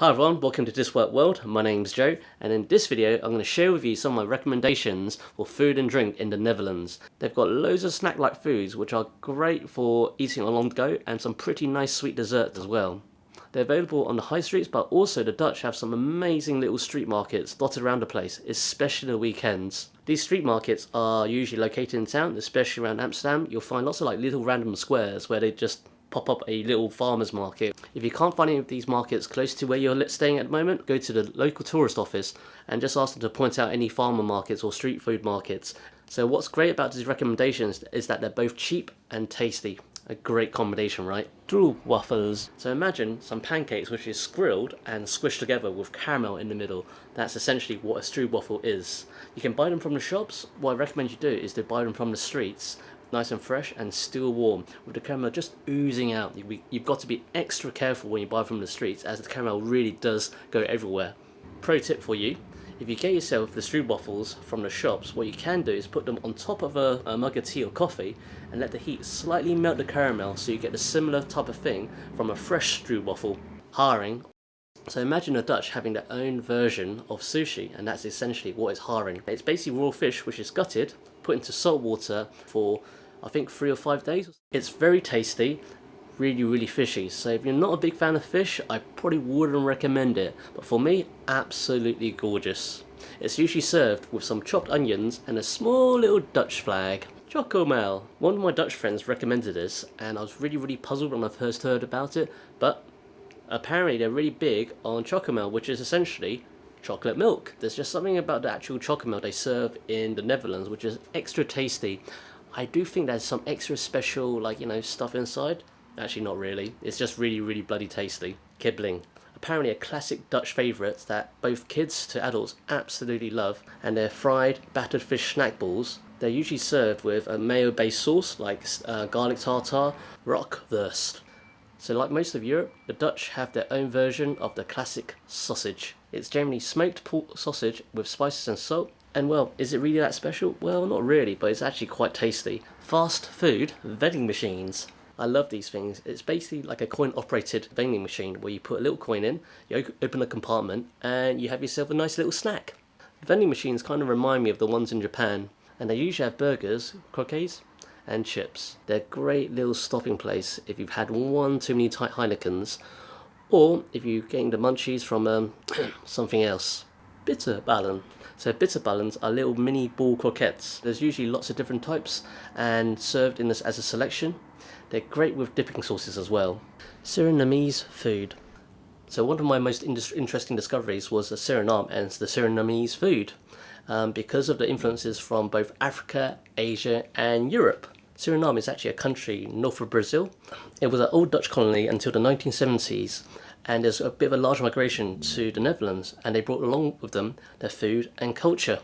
Hi everyone, welcome to This Work World. My name's Joe, and in this video I'm going to share with you some of my recommendations for food and drink in the Netherlands. They've got loads of snack-like foods which are great for eating on the go, and some pretty nice sweet desserts as well. They're available on the high streets, but also the Dutch have some amazing little street markets dotted around the place, especially the weekends. These street markets are usually located in town, especially around Amsterdam. You'll find lots of little random squares where they just pop up a little farmer's market. If you can't find any of these markets close to where you're staying at the moment, go to the local tourist office and just ask them to point out any farmer markets or street food markets. So what's great about these recommendations is that they're both cheap and tasty. A great combination, right? Stroopwafels. So imagine some pancakes which is grilled and squished together with caramel in the middle. That's essentially what a stroopwafel is. You can buy them from the shops. What I recommend you do is to buy them from the streets, nice and fresh and still warm, with the caramel just oozing out. You've got to be extra careful when you buy from the streets, as the caramel really does go everywhere. Pro tip for you: if you get yourself the stroopwafels from the shops, what you can do is put them on top of a mug of tea or coffee and let the heat slightly melt the caramel, so you get a similar type of thing from a fresh stroopwafel. Haring. So imagine the Dutch having their own version of sushi, and that's essentially what is haring. It's basically raw fish which is gutted, put into salt water for I think 3 or 5 days. It's very tasty, really fishy. So if you're not a big fan of fish, I probably wouldn't recommend it. But for me, absolutely gorgeous. It's usually served with some chopped onions and a small little Dutch flag. Chocomelk. One of my Dutch friends recommended this, and I was really puzzled when I first heard about it. But apparently they're really big on chocomelk, which is essentially chocolate milk. There's just something about the actual chocomelk they serve in the Netherlands which is extra tasty. I do think there's some extra special, stuff inside. Actually, not really. It's just really bloody tasty. Kibbeling. Apparently a classic Dutch favourite that both kids to adults absolutely love, and they're fried, battered fish snack balls. They're usually served with a mayo-based sauce like garlic tartare, rockvurst. So like most of Europe, the Dutch have their own version of the classic sausage. It's generally smoked pork sausage with spices and salt. And well, is it really that special? Well, not really, but it's actually quite tasty. Fast food vending machines. I love these things. It's basically like a coin-operated vending machine where you put a little coin in, you open a compartment, and you have yourself a nice little snack. The vending machines kind of remind me of the ones in Japan, and they usually have burgers, croquettes, and chips. They're a great little stopping place if you've had one too many Heinekens, or if you're getting the munchies from something else. Bitterballen. So bitterballens are little mini ball croquettes. There's usually lots of different types and served in this as a selection. They're great with dipping sauces as well. Surinamese food. So one of my most interesting discoveries was Suriname and the Surinamese food, because of the influences from both Africa, Asia and Europe. Suriname is actually a country north of Brazil. It was an old Dutch colony until the 1970s. And there's a bit of a large migration to the Netherlands, and they brought along with them their food and culture.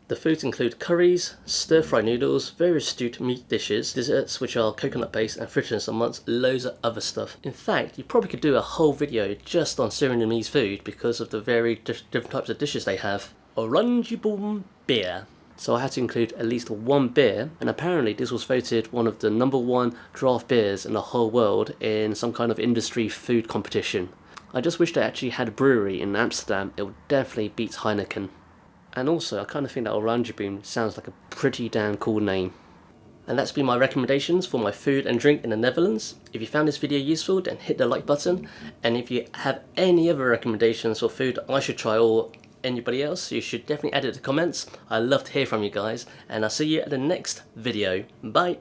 The foods include curries, stir-fried noodles, various stewed meat dishes, desserts which are coconut based, and fritters, amongst loads of other stuff. In fact, you probably could do a whole video just on Surinamese food because of the very different types of dishes they have. Oranje beer. So I had to include at least one beer, and apparently this was voted one of the #1 draft beers in the whole world in some kind of industry food competition. I just wish they actually had a brewery in Amsterdam. It would definitely beat Heineken. And also, I kind of think that Oranje sounds like a pretty damn cool name. And that's been my recommendations for my food and drink in the Netherlands. If you found this video useful, then hit the like button. And if you have any other recommendations for food I should try, or anybody else, you should definitely add it to comments. I love to hear from you guys, and I'll see you at the next video. Bye!